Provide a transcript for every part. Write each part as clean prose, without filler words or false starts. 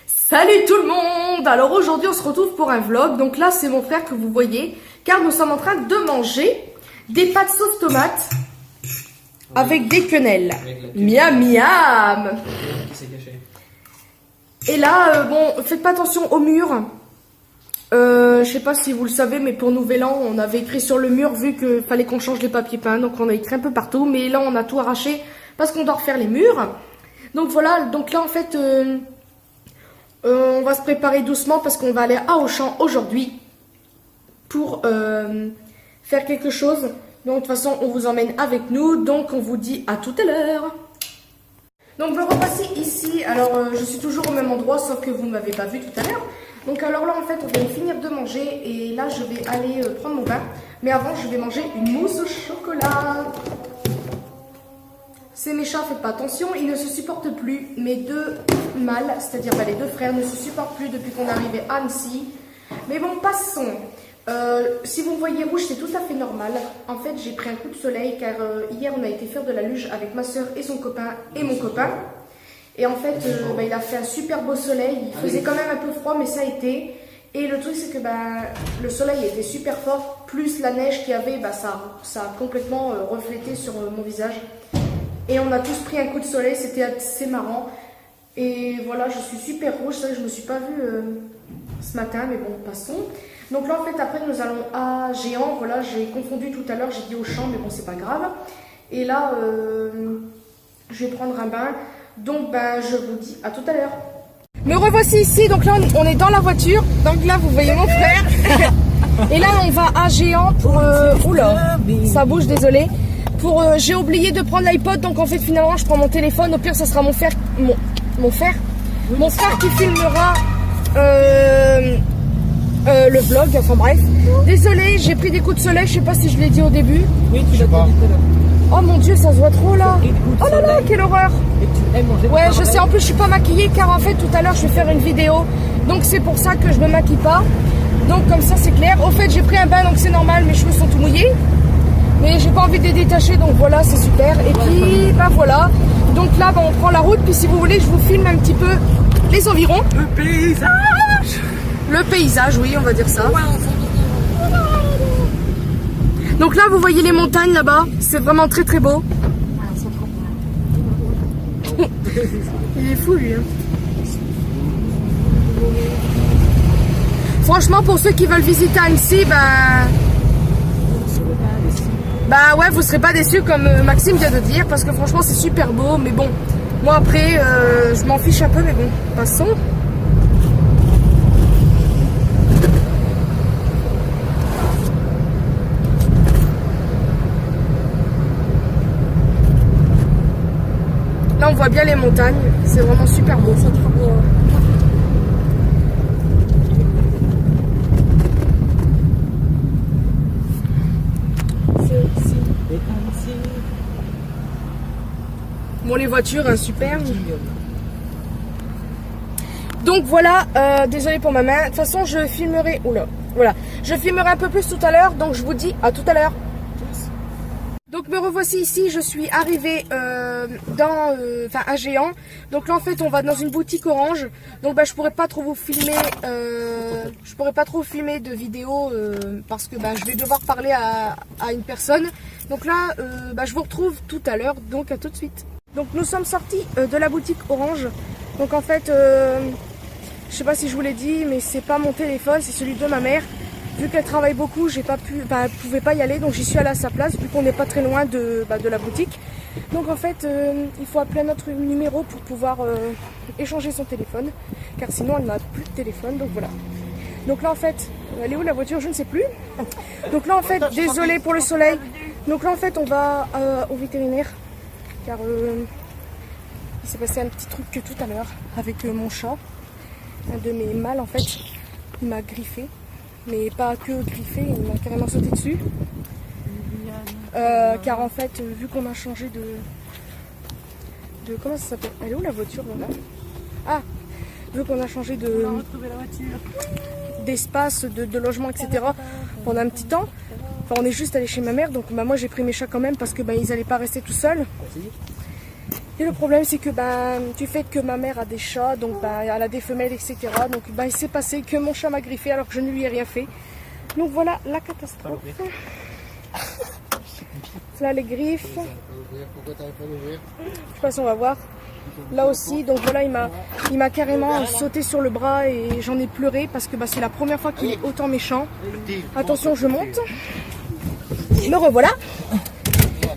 Salut tout le monde! Alors aujourd'hui on se retrouve pour un vlog. Donc là c'est mon frère que vous voyez, car nous sommes en train de manger des pâtes sauce tomate avec des quenelles. Miam miam! Et là, bon, faites pas attention au mur. Je sais pas si vous le savez, mais pour Nouvel An, on avait écrit sur le mur vu qu'il fallait qu'on change les papiers peints. Donc on a écrit un peu partout, mais là on a tout arraché parce qu'on doit refaire les murs. Donc voilà, donc là en fait... on va se préparer doucement parce qu'on va aller à Auchan aujourd'hui pour faire quelque chose. Donc de toute façon, on vous emmène avec nous. Donc on vous dit à tout à l'heure. Donc me revoici ici. Alors je suis toujours au même endroit sauf que vous ne m'avez pas vu tout à l'heure. Donc alors là en fait on vient de finir de manger et là je vais aller prendre mon bain. Mais avant je vais manger une mousse au chocolat. Ces méchants, faites pas attention, ils ne se supportent plus. Mes deux mâles, c'est-à-dire les deux frères, ne se supportent plus depuis qu'on est arrivé à Annecy. Mais bon, passons. Si vous me voyez rouge, c'est tout à fait normal. En fait, j'ai pris un coup de soleil car hier, on a été faire de la luge avec ma soeur et son copain et mon copain. Et en fait, il a fait un super beau soleil. Il faisait quand même un peu froid, mais ça a été. Et le truc, c'est que le soleil était super fort. Plus la neige qu'il y avait, ça a complètement reflété sur mon visage. Et on a tous pris un coup de soleil, c'était assez marrant. Et voilà, je suis super rouge, ça je me suis pas vue ce matin, mais bon, passons. Donc là en fait après nous allons à Géant, voilà, j'ai confondu tout à l'heure, j'ai dit Auchan, mais bon c'est pas grave. Et là, je vais prendre un bain, donc je vous dis à tout à l'heure. Me revoici ici, donc là on est dans la voiture, donc là vous voyez mon frère. Et là on va à Géant pour... oula, ça bouge, désolé. J'ai oublié de prendre l'iPod, donc en fait finalement je prends mon téléphone. Au pire ça sera mon frère qui filmera le vlog, enfin bref. Désolé, j'ai pris des coups de soleil, je sais pas si je l'ai dit au début. Oui, tu l'as dit tout à l'heure. Oh mon dieu, ça se voit trop là. Oh là là, quelle horreur. Ouais, je sais, en plus je suis pas maquillée car en fait tout à l'heure je vais faire une vidéo. Donc c'est pour ça que je me maquille pas. Donc comme ça c'est clair. Au fait j'ai pris un bain donc c'est normal, mes cheveux sont tout mouillés. Mais j'ai pas envie de les détacher, donc voilà, c'est super. Et puis, voilà. Donc là, on prend la route. Puis si vous voulez, je vous filme un petit peu les environs. Le paysage. Le paysage, oui, on va dire ça. Donc là, vous voyez les montagnes là-bas. C'est vraiment très très beau. Il est fou, lui. Hein. Franchement, pour ceux qui veulent visiter Annecy, ouais, vous serez pas déçus comme Maxime vient de dire, parce que franchement c'est super beau, mais bon, moi après je m'en fiche un peu, mais bon, passons. Là on voit bien les montagnes, c'est vraiment super beau. Bon, les voitures, hein, super. Donc voilà, désolé pour ma main. De toute façon, je filmerai. Oula, voilà. Je filmerai un peu plus tout à l'heure, donc je vous dis à tout à l'heure. Donc me revoici ici, je suis arrivée à Géant. Donc là en fait on va dans une boutique Orange. Donc je pourrais pas trop vous filmer, de vidéos parce que je vais devoir parler à une personne. Donc là je vous retrouve tout à l'heure, donc à tout de suite. Donc nous sommes sortis de la boutique Orange. Donc en fait, je sais pas si je vous l'ai dit, mais c'est pas mon téléphone, c'est celui de ma mère. Vu qu'elle travaille beaucoup, j'ai pas pu, elle pouvait pas y aller, donc j'y suis allée à sa place, vu qu'on n'est pas très loin de la boutique. Donc en fait, il faut appeler notre numéro pour pouvoir échanger son téléphone, car sinon elle n'a plus de téléphone, donc voilà. Donc là en fait, elle est où la voiture? Je ne sais plus. Donc là en fait, désolé pour le soleil. Donc là en fait, on va au vétérinaire, car il s'est passé un petit truc que tout à l'heure avec mon chat. Un de mes mâles en fait, il m'a griffé. Mais pas que griffé, il m'a carrément sauté dessus. Car en fait, vu qu'on a changé de comment ça s'appelle? Elle est où la voiture là? Ah, vu qu'on a changé d'espace, de logement, etc. pendant un petit temps. Enfin, on est juste allé chez ma mère, donc moi j'ai pris mes chats quand même parce que ils n'allaient pas rester tout seuls. Et le problème, c'est que du fait que ma mère a des chats, donc elle a des femelles, etc. Donc il s'est passé que mon chat m'a griffé alors que je ne lui ai rien fait. Donc voilà la catastrophe. Là les griffes. Pourquoi t'arrives pas à l'ouvrir? Je sais pas si on va voir. Là aussi, donc voilà, il m'a carrément sauté sur le bras et j'en ai pleuré parce que c'est la première fois qu'il est autant méchant. Attention, je monte. Me revoilà.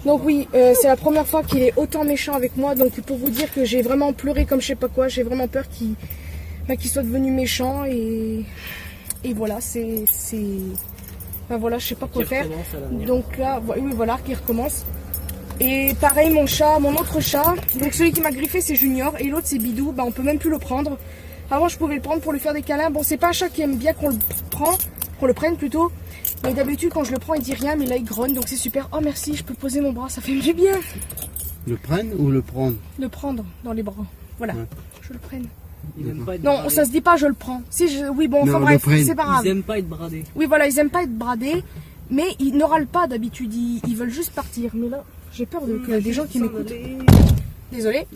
Donc oui, c'est la première fois qu'il est autant méchant avec moi. Donc pour vous dire que j'ai vraiment pleuré comme je sais pas quoi. J'ai vraiment peur qu'il soit devenu méchant et voilà, voilà, je sais pas quoi faire. Donc là, oui, voilà, qu'il recommence. Et pareil, mon autre chat, donc celui qui m'a griffé c'est Junior et l'autre c'est Bidou, on peut même plus le prendre. Avant je pouvais le prendre pour lui faire des câlins. Bon, c'est pas un chat qui aime bien qu'on le prenne plutôt. Mais d'habitude quand je le prends il dit rien, mais là il grogne donc c'est super. Oh merci, je peux poser mon bras, ça fait du bien. Le prendre ou le prendre? Le prendre dans les bras, voilà, ouais. Je le prenne. Non, ça se dit pas je le prends. Oui bon, enfin bref, c'est pas grave. Ils aiment pas être bradés. Oui voilà, ils aiment pas être bradés, mais ils ne râlent pas d'habitude, ils veulent juste partir. Mais là, j'ai peur qu'il y a des gens qui m'écoutent. Désolée.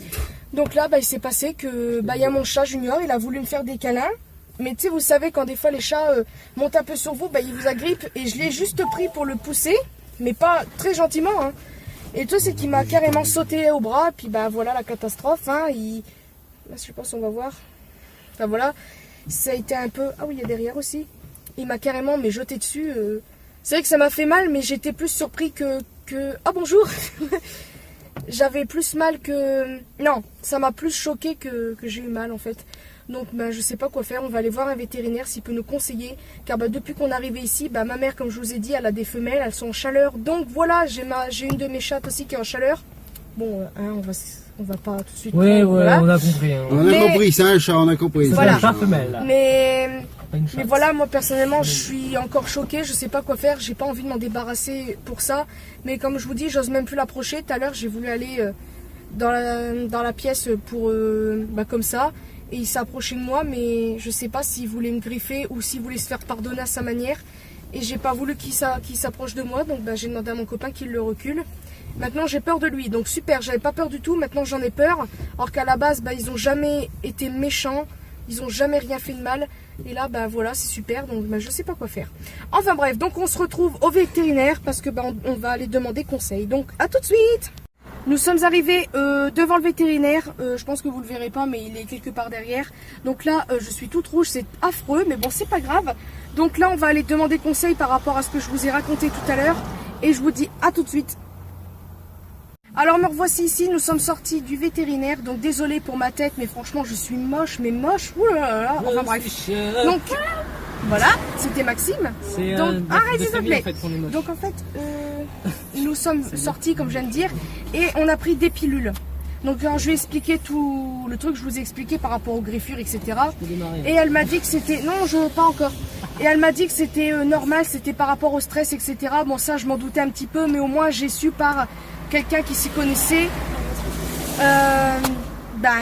Donc là, il s'est passé que il y a mon chat Junior, il a voulu me faire des câlins. Mais tu sais, vous savez, quand des fois les chats montent un peu sur vous, ils vous agrippent. Et je l'ai juste pris pour le pousser, mais pas très gentiment. Hein. Et tout, c'est qu'il m'a carrément sauté au bras. Puis voilà la catastrophe. Hein. Là, je sais pas si on va voir. Enfin voilà, ça a été un peu... Ah oui, il y a derrière aussi. Il m'a carrément jeté dessus. C'est vrai que ça m'a fait mal, mais j'étais plus surpris que... Ah bonjour. J'avais plus mal que... Non, ça m'a plus choqué que j'ai eu mal en fait. Donc je sais pas quoi faire, on va aller voir un vétérinaire s'il peut nous conseiller. Car depuis qu'on est arrivé ici, ma mère comme je vous ai dit, elle a des femelles, elles sont en chaleur. Donc voilà, j'ai une de mes chattes aussi qui est en chaleur. Bon, on va pas tout de suite... Oui, voilà. on a compris. Hein. On a compris, c'est un chat, on a compris. Voilà. C'est un chat femelle. Mais voilà, moi personnellement, je suis encore choquée, je sais pas quoi faire, j'ai pas envie de m'en débarrasser pour ça. Mais comme je vous dis, j'ose même plus l'approcher. Tout à l'heure, j'ai voulu aller dans la pièce pour comme ça. Et il s'est approché de moi, mais je sais pas s'il voulait me griffer ou s'il voulait se faire pardonner à sa manière. Et j'ai pas voulu qu'il s'approche de moi, donc j'ai demandé à mon copain qu'il le recule. Maintenant j'ai peur de lui, donc super, j'avais pas peur du tout, maintenant j'en ai peur. Alors qu'à la base, ils ont jamais été méchants, ils ont jamais rien fait de mal. Et là, voilà, c'est super, donc je sais pas quoi faire. Enfin bref, donc on se retrouve au vétérinaire parce que on va aller demander conseil. Donc à tout de suite. Nous sommes arrivés devant le vétérinaire, je pense que vous le verrez pas mais il est quelque part derrière. Donc là je suis toute rouge, c'est affreux mais bon c'est pas grave. Donc là on va aller demander conseil par rapport à ce que je vous ai raconté tout à l'heure. Et je vous dis à tout de suite. Alors me revoici ici, nous sommes sortis du vétérinaire. Donc désolé pour ma tête mais franchement je suis moche, mais moche. Ouh là là. Enfin bref. Donc voilà, c'était Maxime. Donc arrête s'il te plaît. Donc en fait nous sommes sortis comme je viens de dire et on a pris des pilules. Donc je vais expliquer tout le truc que je vous ai expliqué par rapport aux griffures etc. Et elle m'a dit que c'était... Non, je pas encore. Et elle m'a dit que c'était normal, c'était par rapport au stress etc. Bon ça je m'en doutais un petit peu mais au moins j'ai su par quelqu'un qui s'y connaissait.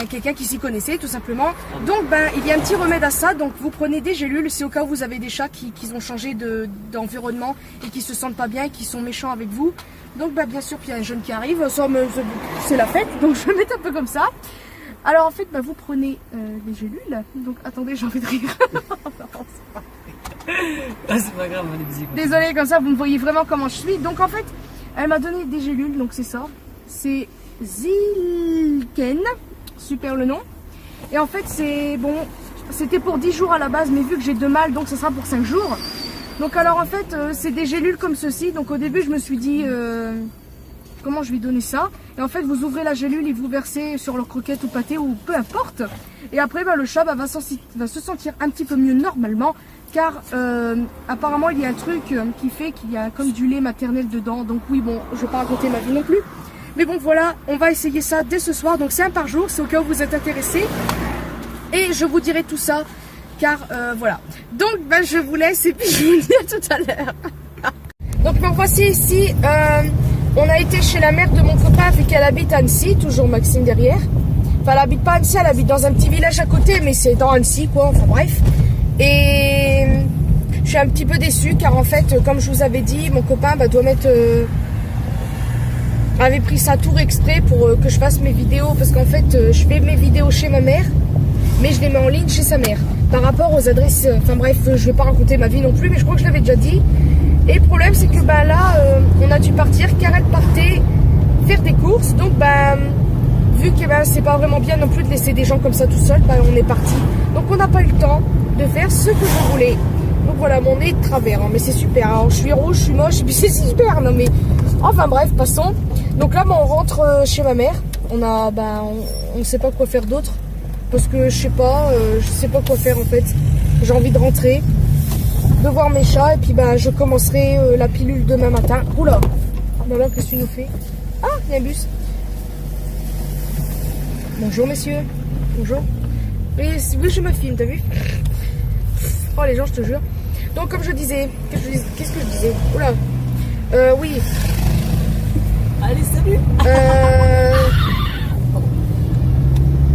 Quelqu'un qui s'y connaissait tout simplement. Donc il y a un petit remède à ça. Donc vous prenez des gélules, c'est au cas où vous avez des chats qui ont changé d'environnement et qui se sentent pas bien et qui sont méchants avec vous. Donc bien sûr qu'il y a un jeune qui arrive, c'est la fête, donc je vais mettre un peu comme ça. Alors en fait vous prenez des gélules. Donc attendez, j'ai envie de rire. C'est pas grave, allez-y. Désolée, comme ça vous me voyez vraiment comment je suis. Donc en fait elle m'a donné des gélules, donc c'est ça. C'est Zilken. Super le nom. Et en fait c'était pour 10 jours à la base mais vu que j'ai de mal donc ça sera pour 5 jours. Donc alors en fait c'est des gélules comme ceci. Donc au début je me suis dit comment je vais donner ça. Et en fait vous ouvrez la gélule et vous versez sur leur croquette ou pâté ou peu importe. Et après le chat va se sentir un petit peu mieux normalement. Car apparemment il y a un truc qui fait qu'il y a comme du lait maternel dedans. Donc oui bon je vais pas raconter ma vie non plus. Mais bon voilà, on va essayer ça dès ce soir. Donc c'est un par jour, c'est au cas où vous êtes intéressés. Et je vous dirai tout ça. Car voilà. Donc je vous laisse et puis je vous dis à tout à l'heure. Donc me voici ici. On a été chez la mère de mon copain vu qu'elle habite à Annecy. Toujours Maxime derrière. Enfin elle habite pas à Annecy, elle habite dans un petit village à côté. Mais c'est dans Annecy quoi, enfin bref. Et je suis un petit peu déçue car en fait comme je vous avais dit, mon copain doit mettre... avait pris ça tour exprès pour que je fasse mes vidéos. Parce qu'en fait, je fais mes vidéos chez ma mère, mais je les mets en ligne chez sa mère. Par rapport aux adresses, enfin bref, je vais pas raconter ma vie non plus, mais je crois que je l'avais déjà dit. Et le problème, c'est que bah, là, on a dû partir car elle partait faire des courses. Donc, bah, vu que bah, c'est pas vraiment bien non plus de laisser des gens comme ça tout seuls, bah, on est parti. Donc, on n'a pas eu le temps de faire ce que je voulais. Donc voilà, mon nez est de travers, hein, mais c'est super. Alors, je suis rouge, je suis moche, et puis c'est super. Non mais, enfin bref, passons. Donc là, bah, on rentre chez ma mère. On a, bah, on sait pas quoi faire d'autre. Parce que je sais pas quoi faire en fait. J'ai envie de rentrer, de voir mes chats et puis bah, je commencerai la pilule demain matin. Oula, voilà, qu'est-ce que tu nous fais? Ah, il y a un bus. Bonjour messieurs, bonjour. Oui, je me filme, t'as vu? Oh les gens, je te jure. Donc comme je disais, qu'est-ce que je disais? Oula, oui. Allez, salut.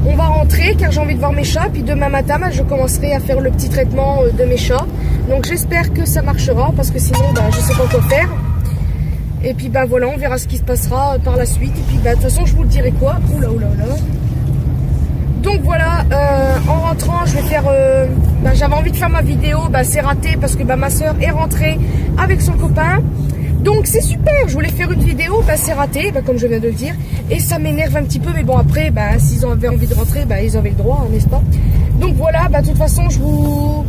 On va rentrer car j'ai envie de voir mes chats. Puis demain matin, je commencerai à faire le petit traitement de mes chats. Donc j'espère que ça marchera parce que sinon, bah, je sais pas quoi faire. Et puis bah voilà, on verra ce qui se passera par la suite. Et puis bah, de toute façon, je vous le dirai quoi. Oula, oula, oula. Donc voilà, en rentrant, je vais faire... bah, j'avais envie de faire ma vidéo. Bah, c'est raté parce que bah, ma soeur est rentrée avec son copain. Donc c'est super, je voulais faire une vidéo, bah, c'est raté, bah, comme je viens de le dire. Et ça m'énerve un petit peu, mais bon après, bah, s'ils avaient envie de rentrer, bah, ils avaient le droit, hein, n'est-ce pas? Donc voilà, bah, de toute façon, je vous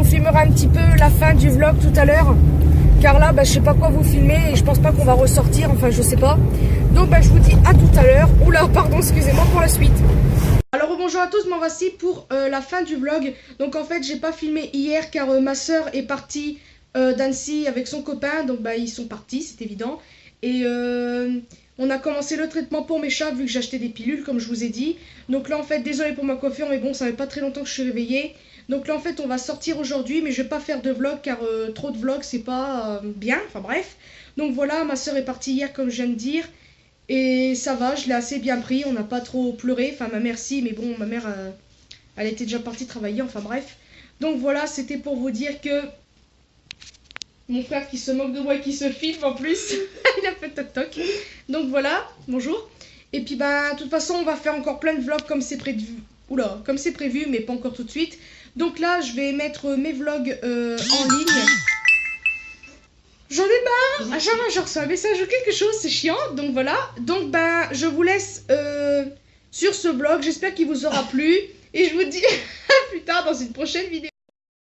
filmerai un petit peu la fin du vlog tout à l'heure. Car là, bah, je sais pas quoi vous filmer et je pense pas qu'on va ressortir, enfin je sais pas. Donc bah, je vous dis à tout à l'heure. Oula, pardon, excusez-moi pour la suite. Alors bonjour à tous, m'en voici pour la fin du vlog. Donc en fait, j'ai pas filmé hier car ma soeur est partie d'Annecy avec son copain, donc bah ils sont partis, c'est évident. Et on a commencé le traitement pour mes chats vu que j'achetais des pilules comme je vous ai dit. Donc là en fait, désolé pour ma coiffure, mais bon, ça fait pas très longtemps que je suis réveillée. Donc là en fait, on va sortir aujourd'hui, mais je vais pas faire de vlog car trop de vlogs c'est pas bien, enfin bref. Donc voilà, ma soeur est partie hier comme je viens de dire. Et ça va, je l'ai assez bien pris, on n'a pas trop pleuré, enfin ma mère si, mais bon, ma mère elle était déjà partie travailler, enfin bref. Donc voilà, c'était pour vous dire que mon frère qui se moque de moi et qui se filme en plus, il a fait toc toc. Donc voilà, bonjour. Et puis bah, de toute façon, on va faire encore plein de vlogs comme c'est prévu. Oula, comme c'est prévu, mais pas encore tout de suite. Donc là, je vais mettre mes vlogs en ligne. J'en ai marre. À chaque fois, je reçois un message ou quelque chose, c'est chiant. Donc voilà. Donc bah, je vous laisse sur ce vlog. J'espère qu'il vous aura plu. Et je vous dis à plus tard dans une prochaine vidéo.